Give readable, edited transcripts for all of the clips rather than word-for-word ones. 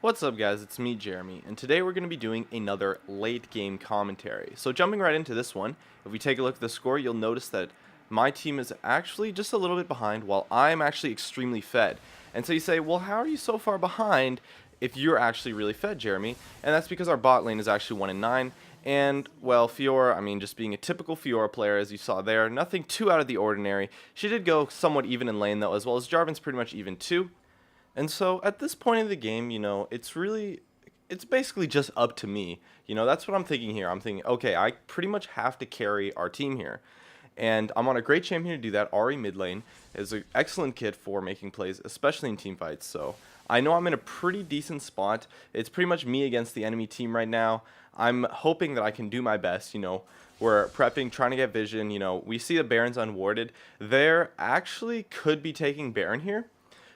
What's up guys, it's me Jeremy, and today we're going to be doing another late game commentary. So jumping right into this one, if we take a look at the score, you'll notice that my team is actually just a little bit behind while I'm actually extremely fed. And so you say, well, how are you so far behind if you're actually really fed, Jeremy? And that's because our bot lane is actually 1-9, and, well, Fiora, just being a typical Fiora player, as you saw there, nothing too out of the ordinary. She did go somewhat even in lane, though, as well as Jarvan's pretty much even too. And so at this point in the game, it's basically just up to me. That's what I'm thinking here. I'm thinking, okay, I pretty much have to carry our team here. And I'm on a great champion to do that. Ahri mid lane is an excellent kit for making plays, especially in team fights. So I know I'm in a pretty decent spot. It's pretty much me against the enemy team right now. I'm hoping that I can do my best. We're prepping, trying to get vision. We see the Baron's unwarded. They're actually could be taking Baron here,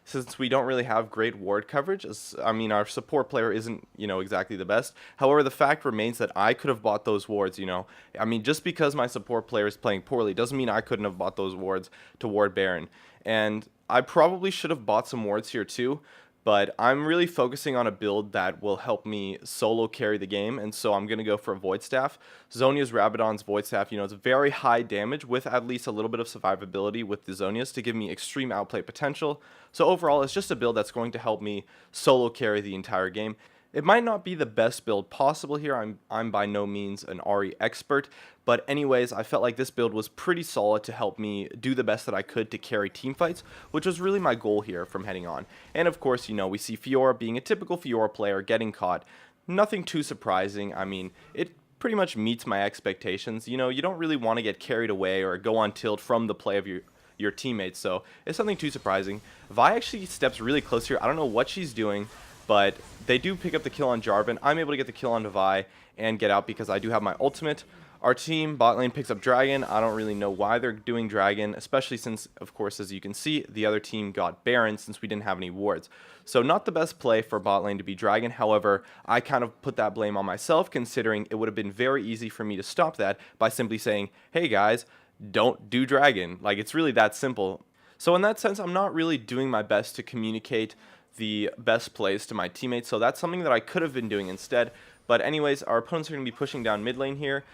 since we don't really have great ward coverage. Our support player isn't, exactly the best. However, the fact remains that I could have bought those wards, just because my support player is playing poorly doesn't mean I couldn't have bought those wards to ward Baron. And I probably should have bought some wards here too, but I'm really focusing on a build that will help me solo carry the game, and so I'm going to go for a Void Staff. Zhonya's Rabadon's Void Staff, it's very high damage with at least a little bit of survivability with the Zhonya's to give me extreme outplay potential. So overall, it's just a build that's going to help me solo carry the entire game. It might not be the best build possible here. I'm by no means an Ahri expert, but anyways, I felt like this build was pretty solid to help me do the best that I could to carry team fights, which was really my goal here from heading on. And of course, we see Fiora being a typical Fiora player getting caught. Nothing too surprising. It pretty much meets my expectations. You don't really want to get carried away or go on tilt from the play of your teammates, so it's nothing too surprising. Vi actually steps really close here. I don't know what she's doing, but they do pick up the kill on Jarvan. I'm able to get the kill on Vi and get out because I do have my ultimate. Our team, bot lane, picks up Dragon. I don't really know why they're doing Dragon, especially since, of course, as you can see, the other team got Baron since we didn't have any wards. So not the best play for bot lane to be Dragon. However, I kind of put that blame on myself, considering it would have been very easy for me to stop that by simply saying, hey guys, don't do Dragon. Like, it's really that simple. So in that sense, I'm not really doing my best to communicate the best plays to my teammates, so that's something that I could have been doing instead. But anyways, our opponents are going to be pushing down mid lane here.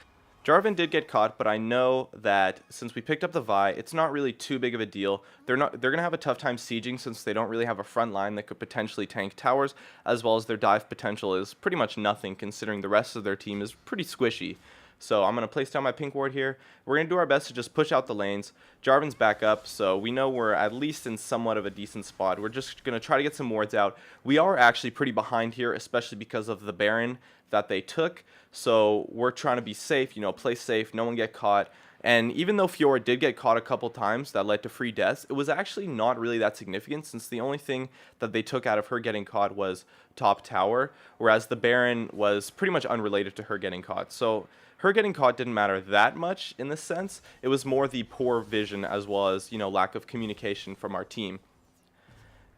Jarvan did get caught, but I know that since we picked up the Vi, it's not really too big of a deal. They're going to have a tough time sieging since they don't really have a front line that could potentially tank towers, as well as their dive potential is pretty much nothing considering the rest of their team is pretty squishy. So I'm going to place down my pink ward here. We're going to do our best to just push out the lanes. Jarvan's back up, so we know we're at least in somewhat of a decent spot. We're just going to try to get some wards out. We are actually pretty behind here, especially because of the Baron that they took. So we're trying to be safe, play safe, no one get caught. And even though Fiora did get caught a couple times that led to free deaths, it was actually not really that significant since the only thing that they took out of her getting caught was top tower, whereas the Baron was pretty much unrelated to her getting caught. So her getting caught didn't matter that much in this sense. It was more the poor vision as well as, lack of communication from our team.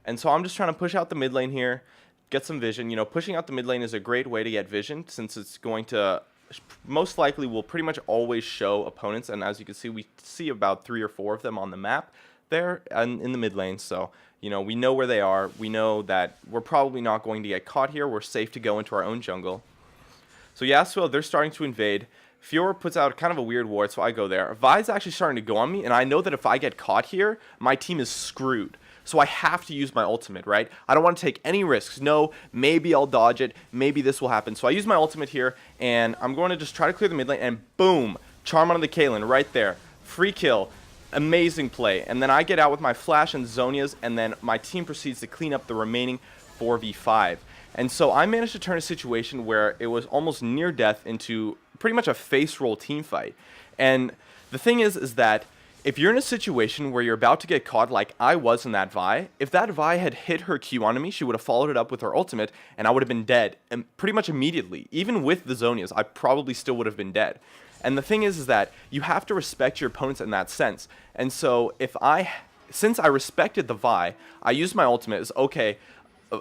And so I'm just trying to push out the mid lane here, get some vision. Pushing out the mid lane is a great way to get vision since it's going to most likely will pretty much always show opponents, and as you can see, we see about 3 or 4 of them on the map there and in the mid lane. So we know where they are. We know that we're probably not going to get caught here. We're safe to go into our own jungle. So Yasuo, they're starting to invade. Fiora puts out kind of a weird ward, so I go there. Vi's actually starting to go on me, and I know that if I get caught here, my team is screwed. So I have to use my ultimate, right? I don't want to take any risks. No, maybe I'll dodge it. Maybe this will happen. So I use my ultimate here, and I'm going to just try to clear the mid lane, and boom, charm on the Caitlyn right there. Free kill. Amazing play. And then I get out with my flash and Zhonya's, and then my team proceeds to clean up the remaining 4v5. And so I managed to turn a situation where it was almost near death into pretty much a face roll team fight. And the thing is that if you're in a situation where you're about to get caught like I was in that Vi, if that Vi had hit her Q onto me, she would have followed it up with her ultimate, and I would have been dead and pretty much immediately. Even with the Zhonya's, I probably still would have been dead. And the thing is that you have to respect your opponents in that sense. And so since I respected the Vi, I used my ultimate as, okay,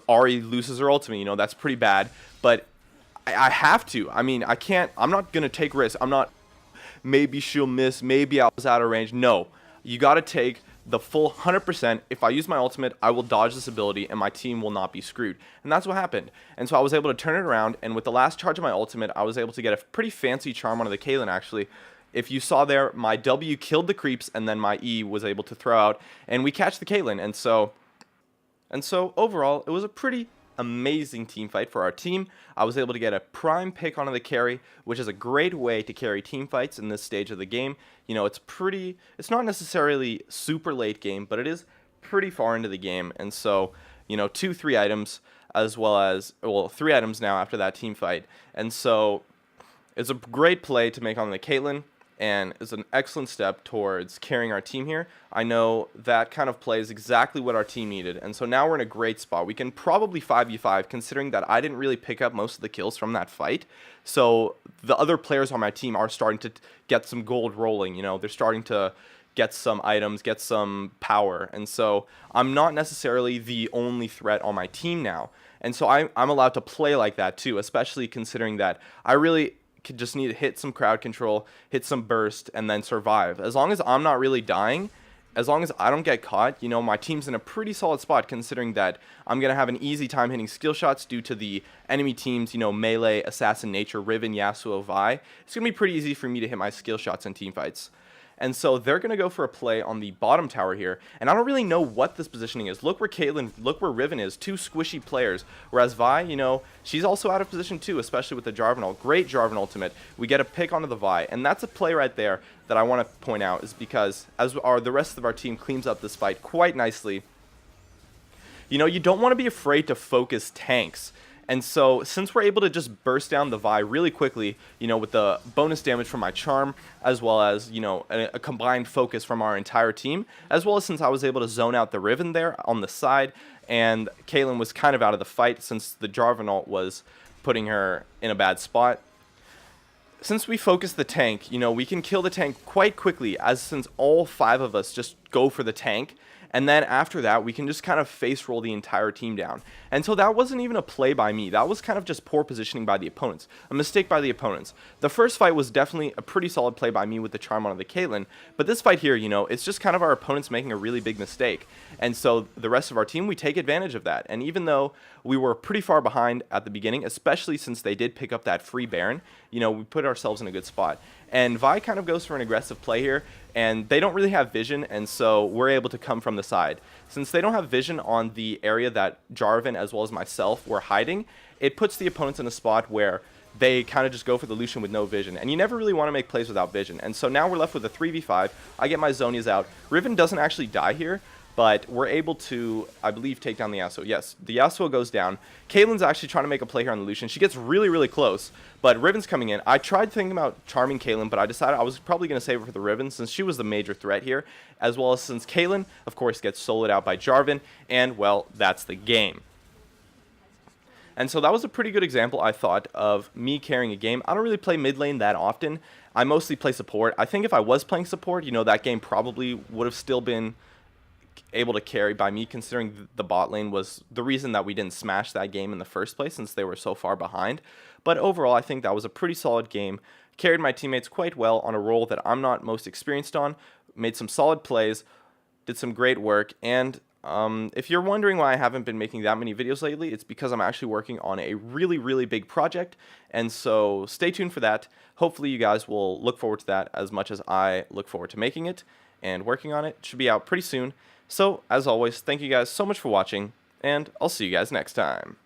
Ahri loses her ultimate, that's pretty bad, but I have to. I can't, I'm not going to take risks. I'm not, maybe she'll miss, maybe I was out of range. No, you got to take the full 100%. If I use my ultimate, I will dodge this ability and my team will not be screwed. And that's what happened. And so I was able to turn it around, and with the last charge of my ultimate, I was able to get a pretty fancy charm onto the Caitlyn, actually. If you saw there, my W killed the creeps, and then my E was able to throw out, and we catch the Caitlyn. And so overall, it was a pretty amazing team fight for our team. I was able to get a prime pick onto the carry, which is a great way to carry team fights in this stage of the game. You know, it's not necessarily super late game, but it is pretty far into the game. And so, you know, 2-3 items, as well as, well, 3 items now after that team fight. And so it's a great play to make on the Caitlyn, and is an excellent step towards carrying our team here. I know that kind of play is exactly what our team needed, and so now we're in a great spot. We can probably 5v5, considering that I didn't really pick up most of the kills from that fight, so the other players on my team are starting to get some gold rolling. You know, they're starting to get some items, get some power, and so I'm not necessarily the only threat on my team now, and so I'm allowed to play like that too, especially considering that I really could just need to hit some crowd control, hit some burst, and then survive. As long as I'm not really dying, as long as I don't get caught, you know, my team's in a pretty solid spot, considering that I'm going to have an easy time hitting skill shots due to the enemy team's, you know, melee, assassin nature, Riven, Yasuo, Vi. It's going to be pretty easy for me to hit my skill shots in team fights. And so they're going to go for a play on the bottom tower here. And I don't really know what this positioning is. Look where Caitlyn, look where Riven is. 2 squishy players. Whereas Vi, you know, she's also out of position too, especially with the Jarvan ult. Great Jarvan ultimate. We get a pick onto the Vi. And that's a play right there that I want to point out, is because as the rest of our team cleans up this fight quite nicely, you know, you don't want to be afraid to focus tanks. And so, since we're able to just burst down the Vi really quickly, you know, with the bonus damage from my charm, as well as, you know, a combined focus from our entire team, as well as since I was able to zone out the Riven there on the side, and Caitlyn was kind of out of the fight since the Jarvan ult was putting her in a bad spot. Since we focus the tank, you know, we can kill the tank quite quickly, as since all 5 of us just go for the tank. And then after that, we can just kind of face roll the entire team down. And so that wasn't even a play by me. That was kind of just poor positioning by the opponents. A mistake by the opponents. The first fight was definitely a pretty solid play by me with the charm on the Caitlyn. But this fight here, you know, it's just kind of our opponents making a really big mistake. And so the rest of our team, we take advantage of that. And even though we were pretty far behind at the beginning, especially since they did pick up that free Baron, you know, we put ourselves in a good spot. And Vi kind of goes for an aggressive play here, and they don't really have vision, and so we're able to come from the side. Since they don't have vision on the area that Jarvan as well as myself were hiding, it puts the opponents in a spot where they kind of just go for the Lucian with no vision, and you never really want to make plays without vision. And so now we're left with a 3v5. I get my Zonias out. Riven doesn't actually die here, but we're able to, I believe, take down the Yasuo. Yes, the Yasuo goes down. Caitlyn's actually trying to make a play here on the Lucian. She gets really, really close, but Riven's coming in. I tried thinking about charming Caitlyn, but I decided I was probably going to save her for the Riven since she was the major threat here, as well as since Caitlyn, of course, gets soloed out by Jarvan, and, well, that's the game. And so that was a pretty good example, I thought, of me carrying a game. I don't really play mid lane that often. I mostly play support. I think if I was playing support, you know, that game probably would have still been able to carry by me, considering the bot lane was the reason that we didn't smash that game in the first place, since they were so far behind. But overall, I think that was a pretty solid game. Carried my teammates quite well on a role that I'm not most experienced on. Made some solid plays, did some great work, and if you're wondering why I haven't been making that many videos lately, it's because I'm actually working on a really, really big project, and so stay tuned for that. Hopefully you guys will look forward to that as much as I look forward to making it and working on it. It should be out pretty soon. So, as always, thank you guys so much for watching, and I'll see you guys next time.